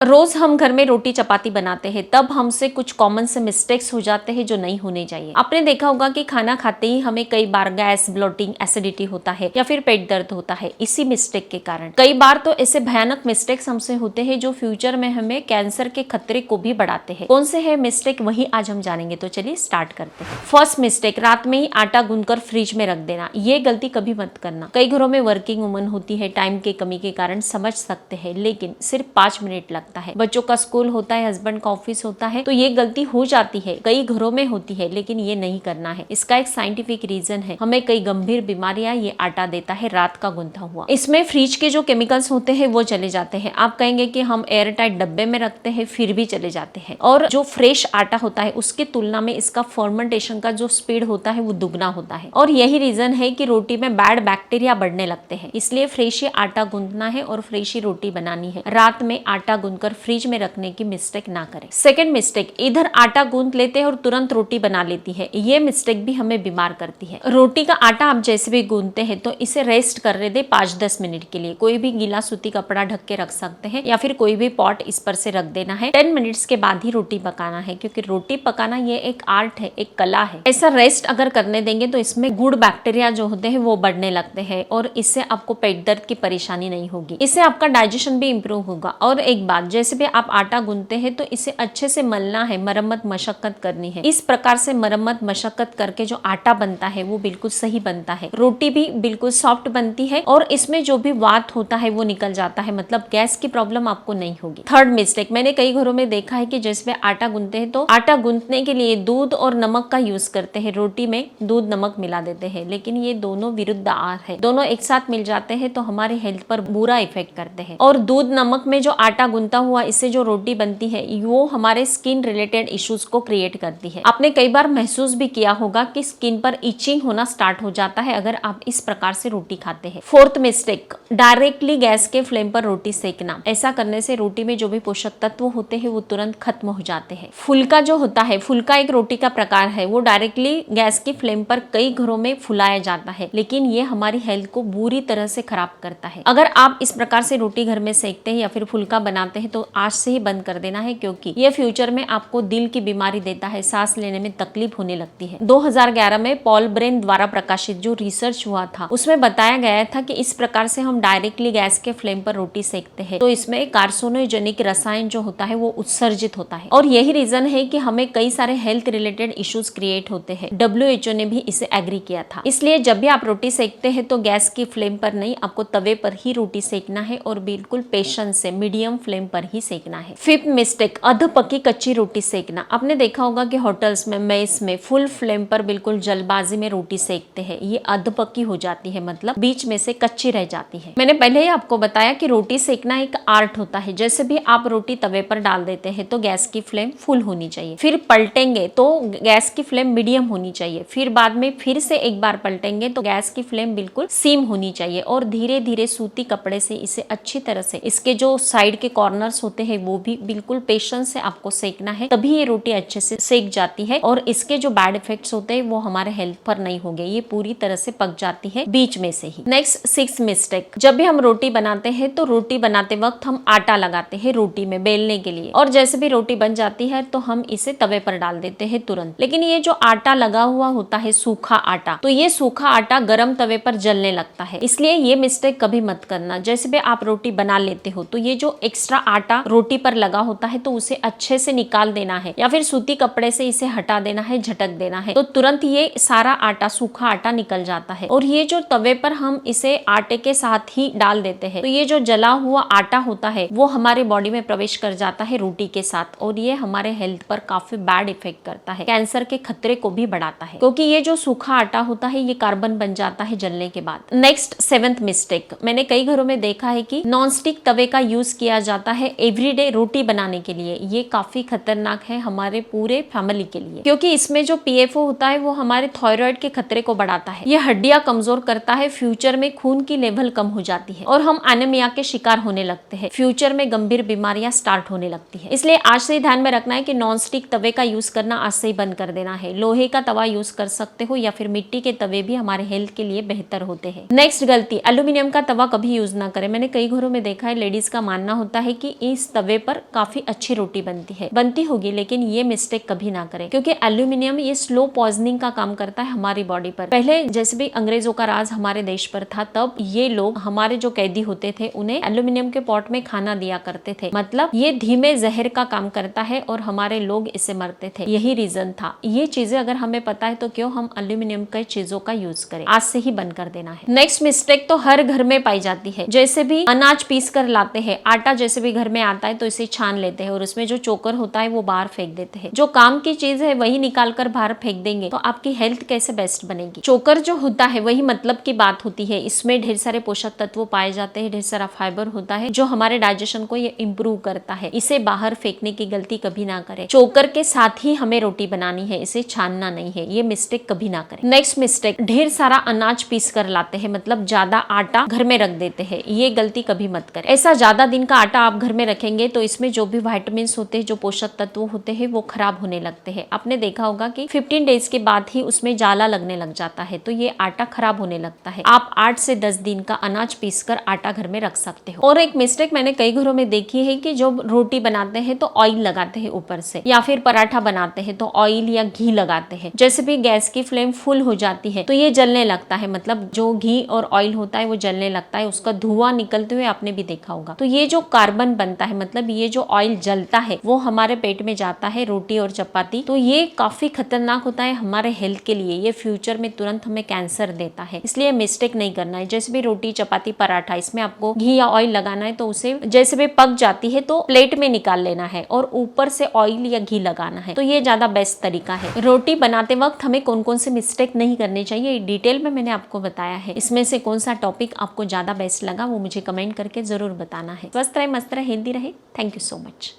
रोज हम घर में रोटी चपाती बनाते हैं, तब हमसे कुछ कॉमन से मिस्टेक्स हो जाते हैं जो नहीं होने चाहिए। आपने देखा होगा कि खाना खाते ही हमें कई बार गैस, ब्लोटिंग, एसिडिटी होता है या फिर पेट दर्द होता है इसी मिस्टेक के कारण। कई बार तो ऐसे भयानक मिस्टेक्स हमसे होते हैं जो फ्यूचर में हमें कैंसर के खतरे को भी बढ़ाते हैं। कौन से है मिस्टेक, वही आज हम जानेंगे। तो चलिए स्टार्ट करते हैं। फर्स्ट मिस्टेक, रात में ही आटा गूंथकर फ्रिज में रख देना। ये गलती कभी मत करना। कई घरों में वर्किंग वुमन होती है, टाइम की कमी के कारण समझ सकते हैं, लेकिन सिर्फ 5 मिनट लगता है। बच्चों का स्कूल होता है, हस्बैंड का ऑफिस होता है, तो ये गलती हो जाती है, कई घरों में होती है, लेकिन ये नहीं करना है। इसका एक साइंटिफिक रीजन है। हमें कई गंभीर बीमारियां ये आटा देता है रात का गूंथा हुआ। इसमें फ्रिज के जो केमिकल्स होते हैं वो चले जाते हैं। आप कहेंगे कि हम एयर टाइट डब्बे में रखते हैं, फिर भी चले जाते हैं। और जो फ्रेश आटा होता है उसकी तुलना में इसका फर्मेंटेशन का जो स्पीड होता है वो दुगना होता है। और यही रीजन है कि रोटी में बैड बैक्टीरिया बढ़ने लगते हैं। इसलिए फ्रेश ही आटा गूंथना है और फ्रेश ही रोटी बनानी है। रात में आटा गूंथकर फ्रिज में रखने की मिस्टेक ना करें। सेकंड मिस्टेक, इधर आटा गूंथ लेते हैं और तुरंत रोटी बना लेती है। ये मिस्टेक भी हमें बीमार करती है। रोटी का आटा आप जैसे भी गूंथते हैं तो इसे रेस्ट करने दे 5-10 मिनट के लिए। कोई भी गीला सूती कपड़ा ढक के रख सकते हैं या फिर कोई भी पॉट इस पर से रख देना है। 10 मिनट्स के बाद ही रोटी पकाना है, क्योंकि रोटी पकाना ये एक आर्ट है, एक कला है। ऐसा रेस्ट अगर करने देंगे तो इसमें गुड बैक्टीरिया जो होते हैं वो बढ़ने लगते हैं और इससे आपको पेट दर्द की परेशानी नहीं होगी। इससे आपका डाइजेशन भी इंप्रूव होगा। और एक बात, जैसे भी आप आटा गूंथते हैं तो इसे अच्छे से मलना है, मरम्मत मशक्कत करनी है। इस प्रकार से मरम्मत मशक्कत करके जो आटा बनता है वो बिल्कुल सही बनता है। रोटी भी बिल्कुल सॉफ्ट बनती है और इसमें जो भी वात होता है वो निकल जाता है, मतलब गैस की प्रॉब्लम आपको नहीं होगी। थर्ड मिस्टेक, मैंने कई घरों में देखा है कि जैसे आटा गूंथते हैं तो आटा गूंथने के लिए दूध और नमक का यूज करते हैं। रोटी में दूध नमक मिला देते हैं, लेकिन ये दोनों विरुद्ध आहार है। दोनों एक साथ मिल जाते हैं तो हमारे हेल्थ पर बुरा इफेक्ट करते हैं। और दूध नमक में जो आटा गूंथा हुआ इससे जो रोटी बनती है वो हमारे स्किन रिलेटेड इश्यूज को क्रिएट करती है। आपने कई बार महसूस भी किया होगा कि स्किन पर इचिंग होना स्टार्ट हो जाता है अगर आप इस प्रकार से रोटी खाते हैं। फोर्थ मिस्टेक, डायरेक्टली गैस के फ्लेम पर रोटी सेकना। ऐसा करने से रोटी में जो भी पोषक तत्व होते हैं वो तुरंत खत्म हो जाते हैं। फुल्का जो होता है, फुल्का एक रोटी का प्रकार है, वो डायरेक्टली गैस की फ्लेम पर कई घरों में फुलाया जाता है, लेकिन ये हमारी हेल्थ को बुरी तरह से खराब करता है। अगर आप इस प्रकार से रोटी घर में सेकते हैं या फिर फुल्का बनाते हैं तो आज से ही बंद कर देना है, क्योंकि ये फ्यूचर में आपको दिल की बीमारी देता है, सांस लेने में तकलीफ होने लगती है। 2011 में पॉल ब्रेन द्वारा प्रकाशित जो रिसर्च हुआ था उसमें बताया गया था कि इस प्रकार से हम डायरेक्टली गैस के फ्लेम पर रोटी सेकते हैं तो इसमें कार्सिनोजेनिक रसायन जो होता है वो उत्सर्जित होता है और यही रीजन है कि हमें कई सारे हेल्थ रिलेटेड इश्यूज क्रिएट होते हैं। WHO ने भी इसे एग्री किया था। इसलिए जब भी आप रोटी सेकते हैं तो गैस की फ्लेम पर नहीं, आपको तवे पर ही रोटी सेकना है और बिल्कुल पेशेंस से मीडियम फ्लेम पर ही सेकना है। फिफ्थ मिस्टेक, अध पकी कच्ची रोटी सेकना। आपने देखा होगा कि होटल्स में, मेस में फुल फ्लेम पर बिल्कुल जल्दबाजी में रोटी सेकते हैं। ये अध पकी हो जाती है, मतलब बीच में से कच्ची रह जाती है। मैंने पहले ही आपको बताया कि रोटी सेकना एक आर्ट होता है। जैसे भी आप रोटी तवे पर डाल देते हैं तो गैस की फ्लेम फुल होनी चाहिए, फिर पलटेंगे तो गैस की फ्लेम मीडियम होनी चाहिए, फिर बाद में फिर से एक बार पलटेंगे तो गैस की फ्लेम बिल्कुल सीम होनी चाहिए और धीरे धीरे सूती कपड़े से इसे अच्छी तरह से, इसके जो साइड के कॉर्नर्स होते हैं वो भी बिल्कुल पेशेंस से आपको सेकना है, तभी ये रोटी अच्छे से सेक जाती है और इसके जो बैड इफेक्ट्स होते हैं वो हमारे हेल्थ पर नहीं होंगे। ये पूरी तरह से पक जाती है बीच में से ही। नेक्स्ट, सिक्स मिस्टेक, जब भी हम रोटी बनाते हैं तो रोटी बनाते वक्त हम आटा लगाते हैं रोटी में बेलने के लिए और जैसे भी रोटी बन जाती है तो हम इसे तवे पर डाल देते हैं तुरंत। लेकिन ये जो आटा लगा हुआ होता है, सूखा आटा, तो ये सूखा आटा गर्म तवे पर जलने लगता है। इसलिए ये मिस्टेक कभी मत करना। जैसे भी आप रोटी बना लेते हो तो ये जो एक्स्ट्रा आटा रोटी पर लगा होता है तो उसे अच्छे से निकाल देना है या फिर सूती कपड़े से इसे हटा देना है, झटक देना है, तो तुरंत ये सारा आटा, सूखा आटा निकल जाता है। और ये जो तवे पर हम इसे आटे के साथ ही डाल देते हैं तो ये जो जला हुआ आटा होता है वो हमारे बॉडी में प्रवेश कर जाता है रोटी के साथ और ये हमारे हेल्थ पर काफी बैड इफेक्ट करता है, कैंसर के खतरे को भी बढ़ाता है, क्योंकि ये जो सूखा आटा होता है ये कार्बन बन जाता है जलने के बाद। नेक्स्ट, सेवेंथ मिस्टेक, मैंने कई घरों में देखा है कि नॉन स्टिक तवे का यूज किया जाता है एवरीडे रोटी बनाने के लिए। ये काफी खतरनाक है हमारे पूरे फैमिली के लिए, क्योंकि इसमें जो PFO होता है वो हमारे थायराइड के खतरे को बढ़ाता है, ये हड्डियां कमजोर करता है, फ्यूचर में खून की लेवल कम हो जाती है और हम एनीमिया के शिकार होने लगते हैं, फ्यूचर में गंभीर बीमारियां स्टार्ट होने लगती है। इसलिए आज से ही ध्यान में रखना है कि नॉन स्टिक तवे का यूज करना आज से ही बंद कर देना है। लोहे का तवा यूज कर सकते हो या फिर मिट्टी के तवे भी हमारे हेल्थ के लिए बेहतर होते हैं। नेक्स्ट गलती, एल्यूमिनियम का तवा कभी यूज ना करें। मैंने कई घरों में देखा है लेडीज का मानना होता है कि इस तवे पर काफी अच्छी रोटी बनती होगी, लेकिन ये मिस्टेक कभी ना करें, क्योंकि एल्यूमिनियम ये स्लो पॉइजनिंग का काम करता है हमारी बॉडी पर। पहले जैसे भी अंग्रेजों का राज हमारे देश पर था, तब ये लोग, हमारे जो कैदी होते थे, उन्हें एल्यूमिनियम के पॉट में खाना दिया करते थे। मतलब ये धीमे जहर का काम करता है और हमारे लोग इससे मरते थे, यही रीजन था। ये चीजें अगर हमें पता है तो क्यों हम एल्यूमिनियम के चीजों का यूज करें। आज से ही बंद कर देना है। नेक्स्ट मिस्टेक तो हर घर में पाई जाती है। जैसे भी अनाज पीस कर लाते हैं, आटा जैसे भी घर में आता है तो इसे छान लेते हैं और उसमें जो चोकर होता है वो बाहर फेंक देते हैं। जो काम की चीज है वही निकाल कर बाहर फेंक देंगे तो आपकी हेल्थ कैसे बेस्ट बनेगी। चोकर जो होता है वही मतलब की बात होती है। इसमें ढेर सारे पोषक तत्व पाए जाते हैं, ढेर सारा फाइबर होता है जो हमारे डाइजेशन को ये इम्प्रूव करता है। इसे बाहर फेंकने की गलती कभी ना करें। चोकर के साथ ही हमें रोटी बनानी है, इसे छानना नहीं है। ये मिस्टेक कभी ना करें। नेक्स्ट मिस्टेक, ढेर सारा अनाज पीस कर लाते हैं, मतलब ज्यादा आटा घर में रख देते हैं। ये गलती कभी मत करें। ऐसा ज्यादा दिन का आटा आप घर में रखेंगे तो इसमें जो भी विटामिन होते हैं, जो पोषक तत्व होते हैं, वो खराब होने लगते हैं। आपने देखा होगा कि 15 डेज के बाद ही उसमें जाला लगने लग जाता है, तो ये आटा खराब होने लगता है। आप 8 से 10 दिन का अनाज पीसकर आटा घर में रख सकते हो। और एक मिस्टेक मैंने कई घरों में देखी है कि जो रोटी बनाते हैं तो ऑयल लगाते हैं ऊपर से, या फिर पराठा बनाते हैं तो ऑयल या घी लगाते हैं। जैसे भी गैस की फ्लेम फुल हो जाती है तो ये जलने लगता है, मतलब जो घी और ऑयल होता है वो जलने लगता है, उसका धुआं निकलते हुए आपने भी देखा होगा। तो ये जो कार्बन बनता है, मतलब ये जो ऑयल जलता है वो हमारे पेट में जाता है, रोटी और चपाती, तो ये काफी खतरनाक होता है हमारे हेल्थ के लिए। ये फ्यूचर में तुरंत हमें कैंसर देता है, इसलिए मिस्टेक नहीं करना है। जैसे भी रोटी चपाती पराठा, इसमें आपको घी या ऑयल लगाना है तो उसे जैसे भी पक जाती है तो प्लेट में निकाल लेना है और ऊपर से ऑयल या घी लगाना है, तो ये ज्यादा बेस्ट तरीका है। रोटी बनाते वक्त हमें कौन कौन से मिस्टेक नहीं करने चाहिए, डिटेल में मैंने आपको बताया है। इसमें से कौन सा टॉपिक आपको ज्यादा बेस्ट लगा वो मुझे कमेंट करके जरूर बताना है। स्वस्थ रहे, मस्त रहे, हेल्दी रहे। Thank you so much.